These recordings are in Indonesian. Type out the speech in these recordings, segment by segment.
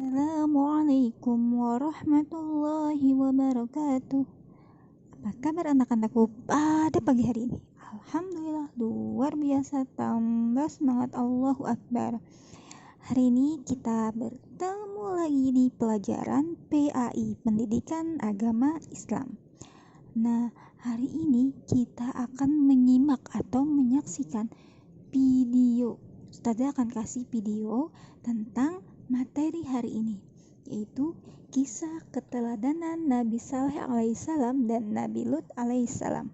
Assalamualaikum warahmatullahi wabarakatuh. Apa kabar anak-anakku pada pagi hari ini? Alhamdulillah luar biasa, tambah semangat, Allahu Akbar. Hari ini kita bertemu lagi di pelajaran PAI, Pendidikan Agama Islam. Nah, hari ini kita akan menyimak atau menyaksikan video. Ustazah akan kasih video tentang materi hari ini, yaitu kisah keteladanan Nabi Saleh alaihissalam dan Nabi Lut alaihissalam.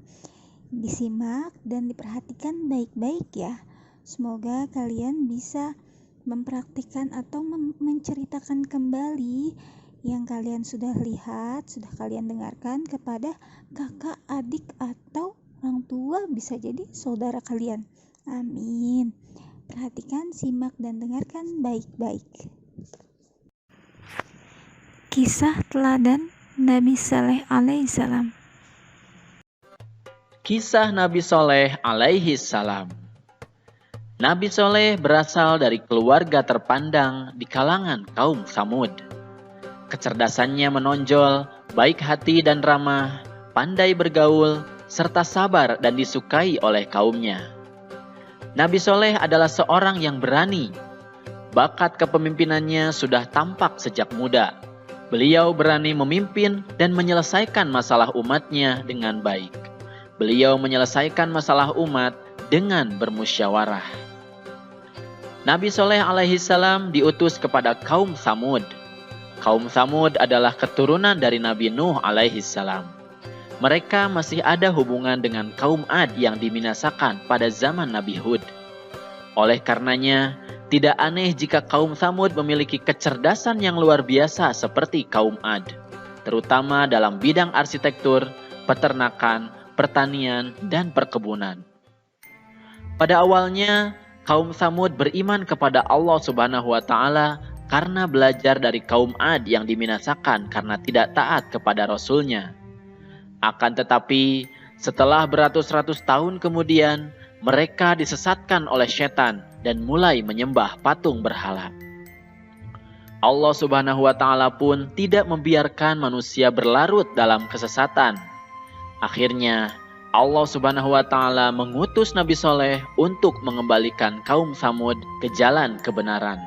Disimak dan diperhatikan baik-baik ya. Semoga kalian bisa mempraktikkan atau menceritakan kembali yang kalian sudah lihat, sudah kalian dengarkan kepada kakak, adik, atau orang tua, bisa jadi saudara kalian. Amin. Perhatikan, simak, dan dengarkan baik-baik. Kisah teladan Nabi Saleh alaihissalam. Kisah Nabi Soleh alaihi salam. Nabi Soleh berasal dari keluarga terpandang di kalangan kaum Tsamud. Kecerdasannya menonjol, baik hati dan ramah, pandai bergaul, serta sabar dan disukai oleh kaumnya. Nabi Soleh adalah seorang yang berani. Bakat kepemimpinannya sudah tampak sejak muda. Beliau berani memimpin dan menyelesaikan masalah umatnya dengan baik. Beliau menyelesaikan masalah umat dengan bermusyawarah. Nabi Soleh alaihissalam diutus kepada kaum Tsamud. Kaum Tsamud adalah keturunan dari Nabi Nuh alaihissalam. Mereka masih ada hubungan dengan kaum Ad yang dibinasakan pada zaman Nabi Hud. Oleh karenanya, tidak aneh jika kaum Tsamud memiliki kecerdasan yang luar biasa seperti kaum Ad, terutama dalam bidang arsitektur, peternakan, pertanian, dan perkebunan. Pada awalnya, kaum Tsamud beriman kepada Allah Subhanahu wa Ta'ala karena belajar dari kaum Ad yang dibinasakan karena tidak taat kepada Rasulnya. Akan tetapi, setelah beratus-ratus tahun kemudian, mereka disesatkan oleh setan dan mulai menyembah patung berhala. Allah Subhanahu wa Ta'ala pun tidak membiarkan manusia berlarut dalam kesesatan. Akhirnya, Allah Subhanahu wa Ta'ala mengutus Nabi Soleh untuk mengembalikan kaum Tsamud ke jalan kebenaran.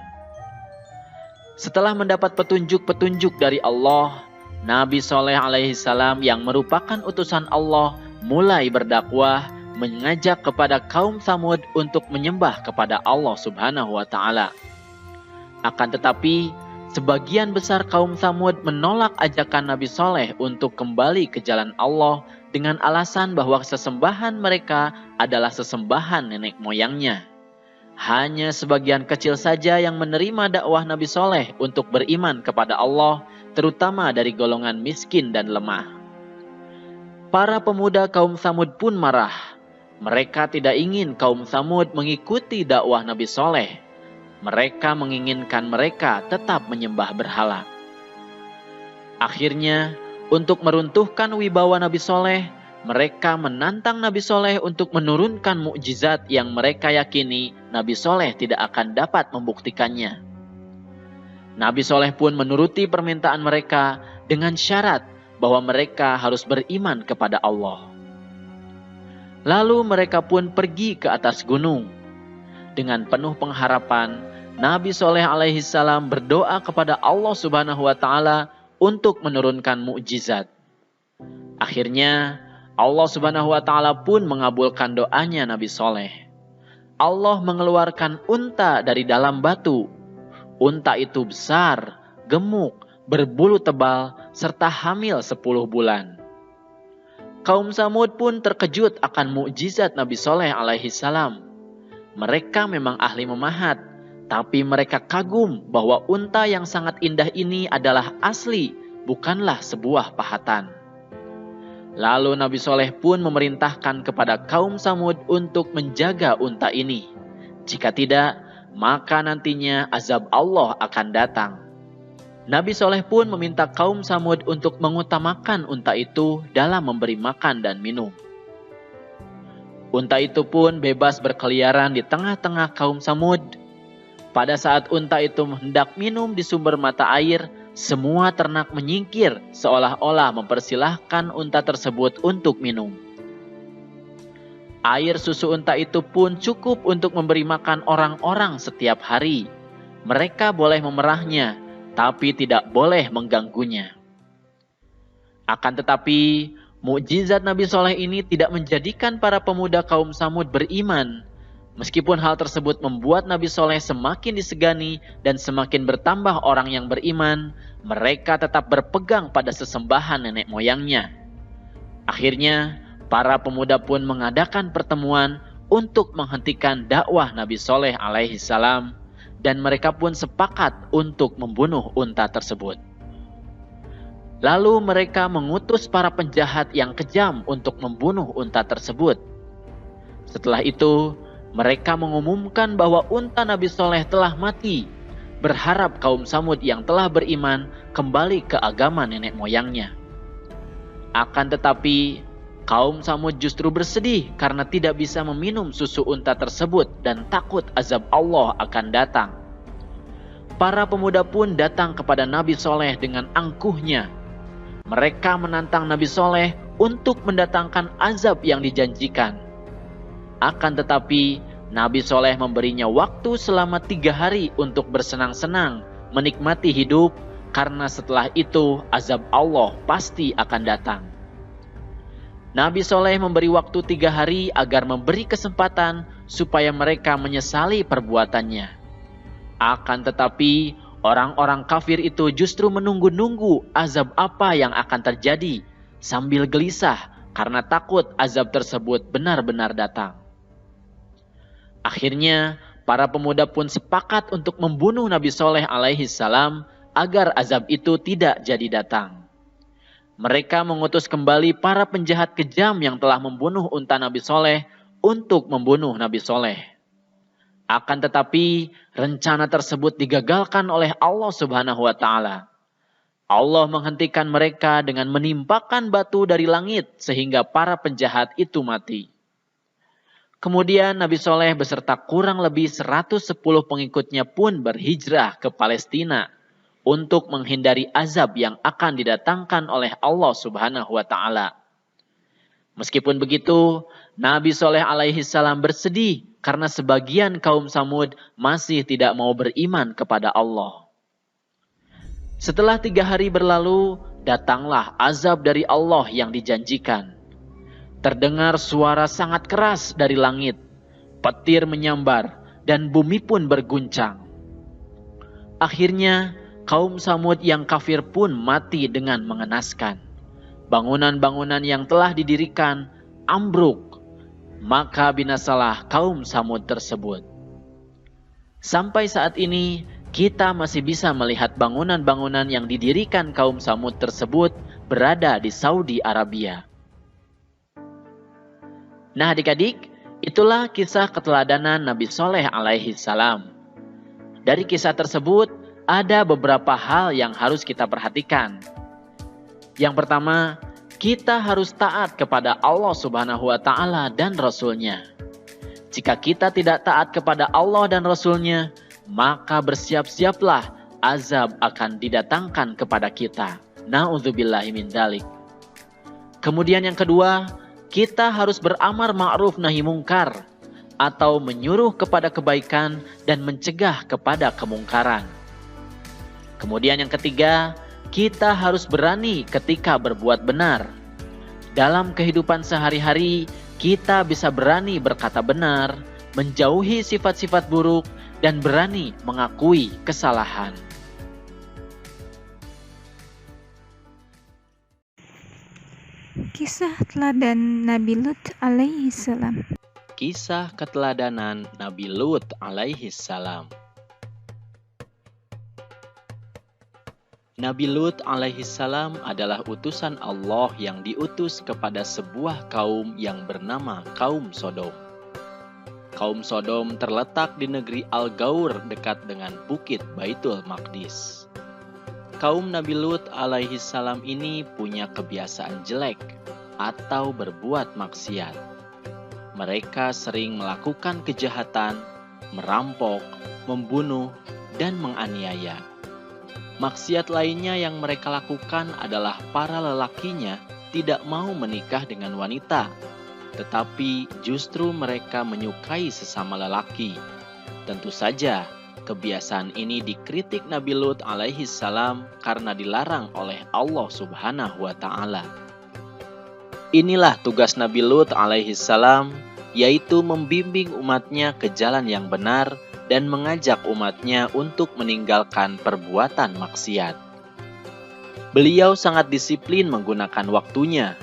Setelah mendapat petunjuk-petunjuk dari Allah, Nabi Soleh alaihissalam yang merupakan utusan Allah mulai berdakwah, mengajak kepada kaum Tsamud untuk menyembah kepada Allah Subhanahu wa Ta'ala. Akan tetapi, sebagian besar kaum Tsamud menolak ajakan Nabi Soleh untuk kembali ke jalan Allah dengan alasan bahwa sesembahan mereka adalah sesembahan nenek moyangnya. Hanya sebagian kecil saja yang menerima dakwah Nabi Soleh untuk beriman kepada Allah, terutama dari golongan miskin dan lemah. Para pemuda kaum Tsamud pun marah. Mereka tidak ingin kaum Tsamud mengikuti dakwah Nabi Soleh. Mereka menginginkan mereka tetap menyembah berhala. Akhirnya, untuk meruntuhkan wibawa Nabi Soleh, mereka menantang Nabi Soleh untuk menurunkan mukjizat yang mereka yakini Nabi Soleh tidak akan dapat membuktikannya. Nabi Soleh pun menuruti permintaan mereka dengan syarat bahwa mereka harus beriman kepada Allah. Lalu mereka pun pergi ke atas gunung. Dengan penuh pengharapan, Nabi Soleh alaihissalam berdoa kepada Allah Subhanahu wa Ta'ala untuk menurunkan mukjizat. Akhirnya, Allah Subhanahu wa Ta'ala pun mengabulkan doanya Nabi Soleh. Allah mengeluarkan unta dari dalam batu. Unta itu besar, gemuk, berbulu tebal, serta hamil 10 bulan. Kaum Tsamud pun terkejut akan mukjizat Nabi Soleh alaihissalam. Mereka memang ahli memahat, tapi mereka kagum bahwa unta yang sangat indah ini adalah asli, bukanlah sebuah pahatan. Lalu Nabi Soleh pun memerintahkan kepada kaum Tsamud untuk menjaga unta ini. Jika tidak, maka nantinya azab Allah akan datang. Nabi Soleh pun meminta kaum Tsamud untuk mengutamakan unta itu dalam memberi makan dan minum. Unta itu pun bebas berkeliaran di tengah-tengah kaum Tsamud. Pada saat unta itu hendak minum di sumber mata air, semua ternak menyingkir seolah-olah mempersilahkan unta tersebut untuk minum. Air susu unta itu pun cukup untuk memberi makan orang-orang setiap hari. Mereka boleh memerahnya, tapi tidak boleh mengganggunya. Akan tetapi, mukjizat Nabi Soleh ini tidak menjadikan para pemuda kaum Samud beriman. Meskipun hal tersebut membuat Nabi Soleh semakin disegani dan semakin bertambah orang yang beriman, mereka tetap berpegang pada sesembahan nenek moyangnya. Akhirnya, para pemuda pun mengadakan pertemuan untuk menghentikan dakwah Nabi Soleh alaihi salam, dan mereka pun sepakat untuk membunuh unta tersebut. Lalu mereka mengutus para penjahat yang kejam untuk membunuh unta tersebut. Setelah itu, mereka mengumumkan bahwa unta Nabi Soleh telah mati, berharap kaum Samud yang telah beriman kembali ke agama nenek moyangnya. Akan tetapi, kaum Samud justru bersedih karena tidak bisa meminum susu unta tersebut dan takut azab Allah akan datang. Para pemuda pun datang kepada Nabi Soleh dengan angkuhnya. Mereka menantang Nabi Soleh untuk mendatangkan azab yang dijanjikan. Akan tetapi, Nabi Soleh memberinya waktu selama 3 hari untuk bersenang-senang, menikmati hidup, karena setelah itu azab Allah pasti akan datang. Nabi Soleh memberi waktu 3 hari agar memberi kesempatan supaya mereka menyesali perbuatannya. Akan tetapi, orang-orang kafir itu justru menunggu-nunggu azab apa yang akan terjadi, sambil gelisah karena takut azab tersebut benar-benar datang. Akhirnya, para pemuda pun sepakat untuk membunuh Nabi Soleh alaihi salam agar azab itu tidak jadi datang. Mereka mengutus kembali para penjahat kejam yang telah membunuh unta Nabi Soleh untuk membunuh Nabi Soleh. Akan tetapi, rencana tersebut digagalkan oleh Allah Subhanahu wa Ta'ala. Allah menghentikan mereka dengan menimpakan batu dari langit sehingga para penjahat itu mati. Kemudian Nabi Soleh beserta kurang lebih 110 pengikutnya pun berhijrah ke Palestina untuk menghindari azab yang akan didatangkan oleh Allah Subhanahu wa Ta'ala. Meskipun begitu, Nabi Soleh alaihi salam bersedih karena sebagian kaum Samud masih tidak mau beriman kepada Allah. Setelah 3 hari berlalu, datanglah azab dari Allah yang dijanjikan. Terdengar suara sangat keras dari langit, petir menyambar, dan bumi pun berguncang. Akhirnya, kaum Samud yang kafir pun mati dengan mengenaskan. Bangunan-bangunan yang telah didirikan ambruk, maka binasalah kaum Samud tersebut. Sampai saat ini, kita masih bisa melihat bangunan-bangunan yang didirikan kaum Samud tersebut berada di Saudi Arabia. Nah adik-adik, itulah kisah keteladanan Nabi Soleh alaihi salam. Dari kisah tersebut, ada beberapa hal yang harus kita perhatikan. Yang pertama, kita harus taat kepada Allah Subhanahu wa Ta'ala dan Rasul-Nya. Jika kita tidak taat kepada Allah dan Rasul-Nya, maka bersiap-siaplah azab akan didatangkan kepada kita. Na'udzubillahi min dzalik. Kemudian yang kedua, kita harus beramar ma'ruf nahi mungkar atau menyuruh kepada kebaikan dan mencegah kepada kemungkaran. Kemudian yang ketiga, kita harus berani ketika berbuat benar. Dalam kehidupan sehari-hari, kita bisa berani berkata benar, menjauhi sifat-sifat buruk, dan berani mengakui kesalahan. Kisah teladan Nabi Lut alaihi salam. Kisah keteladanan Nabi Lut alaihi salam. Nabi Lut alaihi salam adalah utusan Allah yang diutus kepada sebuah kaum yang bernama kaum Sodom. Kaum Sodom terletak di negeri Al-Gaur dekat dengan bukit Baitul Maqdis. Kaum Nabi Lut alaihi salam ini punya kebiasaan jelek atau berbuat maksiat. Mereka sering melakukan kejahatan, merampok, membunuh, dan menganiaya. Maksiat lainnya yang mereka lakukan adalah para lelakinya tidak mau menikah dengan wanita, tetapi justru mereka menyukai sesama lelaki. Tentu saja, kebiasaan ini dikritik Nabi Lut alaihi salam karena dilarang oleh Allah Subhanahu wa Ta'ala. Inilah tugas Nabi Lut alaihi salam, yaitu membimbing umatnya ke jalan yang benar dan mengajak umatnya untuk meninggalkan perbuatan maksiat. Beliau sangat disiplin menggunakan waktunya.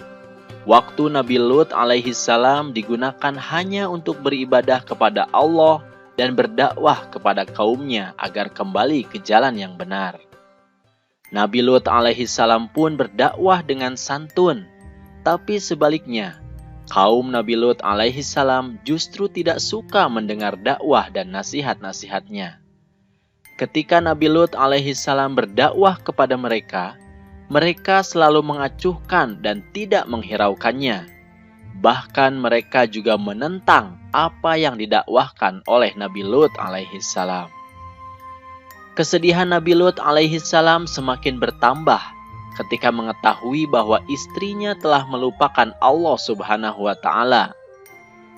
Waktu Nabi Lut alaihi salam digunakan hanya untuk beribadah kepada Allah dan berdakwah kepada kaumnya agar kembali ke jalan yang benar. Nabi Lut alaihi salam pun berdakwah dengan santun, tapi sebaliknya, kaum Nabi Lut alaihi salam justru tidak suka mendengar dakwah dan nasihat-nasihatnya. Ketika Nabi Lut alaihi salam berdakwah kepada mereka, mereka selalu mengacuhkan dan tidak menghiraukannya. Bahkan mereka juga menentang apa yang didakwahkan oleh Nabi Lut alaihi salam. Kesedihan Nabi Lut alaihi salam semakin bertambah ketika mengetahui bahwa istrinya telah melupakan Allah Subhanahu wa Ta'ala.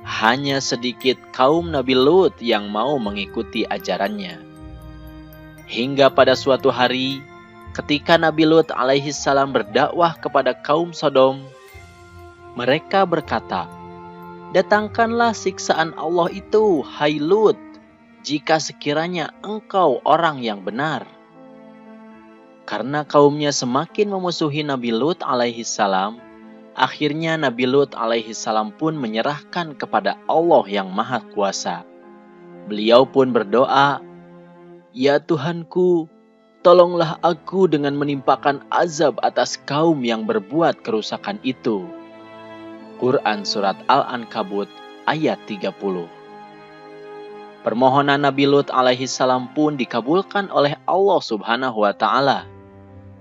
Hanya sedikit kaum Nabi Lut yang mau mengikuti ajarannya. Hingga pada suatu hari, ketika Nabi Lut alaihi salam berdakwah kepada kaum Sodom, mereka berkata, "Datangkanlah siksaan Allah itu, hai Lut, jika sekiranya engkau orang yang benar." Karena kaumnya semakin memusuhi Nabi Lut alaihi salam, akhirnya Nabi Lut alaihi salam pun menyerahkan kepada Allah yang Maha Kuasa. Beliau pun berdoa, "Ya Tuhanku, tolonglah aku dengan menimpakan azab atas kaum yang berbuat kerusakan itu." Quran Surat Al-Ankabut ayat 30. Permohonan Nabi Lut alaihi salam pun dikabulkan oleh Allah Subhanahu wa Ta'ala.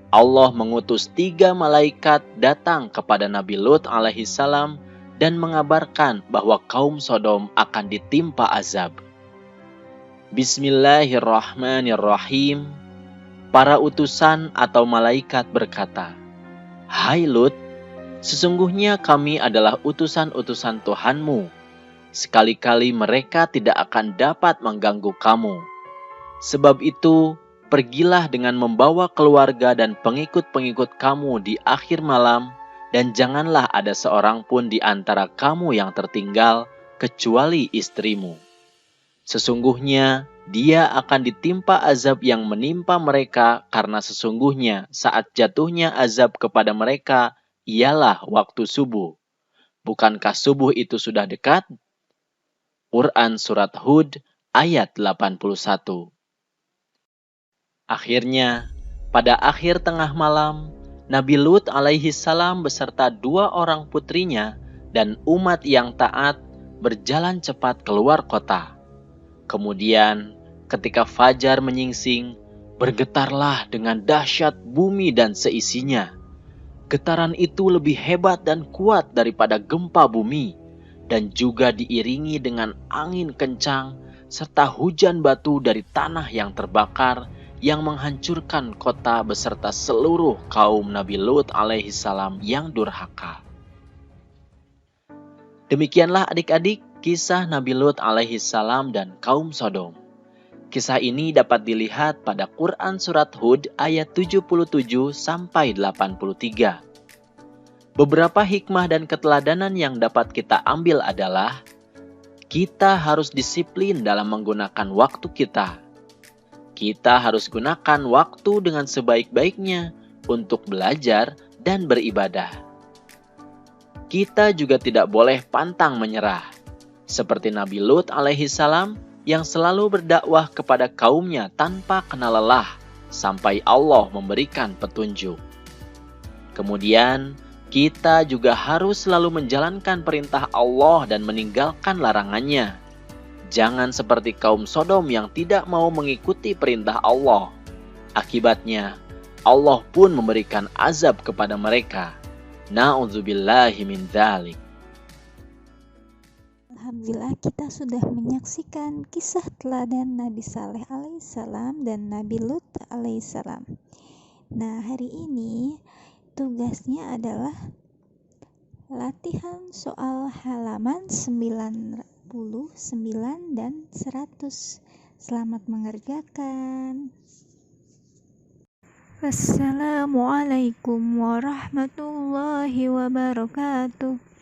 Allah mengutus 3 malaikat datang kepada Nabi Lut alaihi salam dan mengabarkan bahwa kaum Sodom akan ditimpa azab. Bismillahirrahmanirrahim. Para utusan atau malaikat berkata, "Hai Lut, sesungguhnya kami adalah utusan-utusan Tuhanmu. Sekali-kali mereka tidak akan dapat mengganggu kamu. Sebab itu, pergilah dengan membawa keluarga dan pengikut-pengikut kamu di akhir malam, dan janganlah ada seorang pun di antara kamu yang tertinggal, kecuali istrimu. Sesungguhnya dia akan ditimpa azab yang menimpa mereka, karena sesungguhnya saat jatuhnya azab kepada mereka ialah waktu subuh. Bukankah subuh itu sudah dekat?" Quran Surat Hud ayat 81. Akhirnya, pada akhir tengah malam, Nabi Lut alaihi salam beserta 2 orang putrinya dan umat yang taat berjalan cepat keluar kota. Kemudian, ketika fajar menyingsing, bergetarlah dengan dahsyat bumi dan seisinya. Getaran itu lebih hebat dan kuat daripada gempa bumi, dan juga diiringi dengan angin kencang serta hujan batu dari tanah yang terbakar yang menghancurkan kota beserta seluruh kaum Nabi Lut alaihi salam yang durhaka. Demikianlah adik-adik kisah Nabi Lut alaihi salam dan kaum Sodom. Kisah ini dapat dilihat pada Quran Surat Hud ayat 77 sampai 83. Beberapa hikmah dan keteladanan yang dapat kita ambil adalah kita harus disiplin dalam menggunakan waktu kita. Kita harus gunakan waktu dengan sebaik-baiknya untuk belajar dan beribadah. Kita juga tidak boleh pantang menyerah, seperti Nabi Lut alaihi salam yang selalu berdakwah kepada kaumnya tanpa kenal lelah sampai Allah memberikan petunjuk. Kemudian, kita juga harus selalu menjalankan perintah Allah dan meninggalkan larangannya. Jangan seperti kaum Sodom yang tidak mau mengikuti perintah Allah. Akibatnya, Allah pun memberikan azab kepada mereka. Na'udzubillahi min dzalik. Alhamdulillah kita sudah menyaksikan kisah teladan Nabi Saleh alaihissalam dan Nabi Lut alaihissalam. Nah, hari ini tugasnya adalah latihan soal halaman 99 dan 100. Selamat mengerjakan. Wassalamualaikum warahmatullahi wabarakatuh.